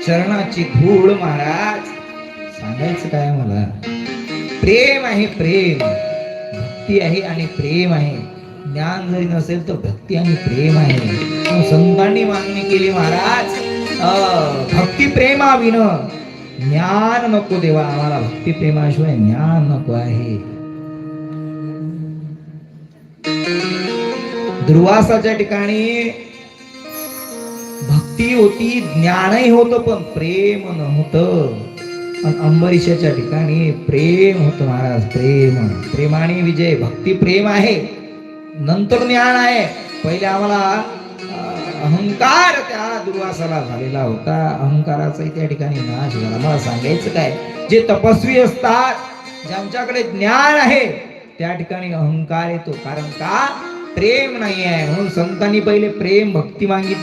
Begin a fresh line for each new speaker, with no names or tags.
चरणाची धूळ महाराज. सांगायचं काय मला. प्रेम आहे, प्रेम. भक्ती आहे आणि प्रेम आहे. ज्ञान जरी नसेल तर भक्ती आणि प्रेम आहे. संतांनी मागणी केली महाराज, भक्ती प्रेमाविन ज्ञान नको देवा. आम्हाला भक्ती प्रेमाशिवाय ज्ञान नको आहे. दुर्वासाच्या ठिकाणी भक्ती होती, ज्ञानही होतं, पण प्रेम नव्हतं. अंबरीशाच्या ठिकाणी प्रेम होतं महाराज. प्रेम. प्रेमाने विजय. भक्ती प्रेम आहे, नंतर ज्ञान आहे. पहिले आम्हाला अहंकार त्या दुर्वासाला झालेला होता. अहंकाराचाही त्या ठिकाणी नाश झाला. मला सांगायचं काय, जे तपस्वी असतात, ज्यांच्याकडे ज्ञान आहे, त्या ठिकाणी अहंकार येतो. कारण का? प्रेम नाही आहे. म्हणून संतांनी पहिले प्रेम भक्ती मागितली.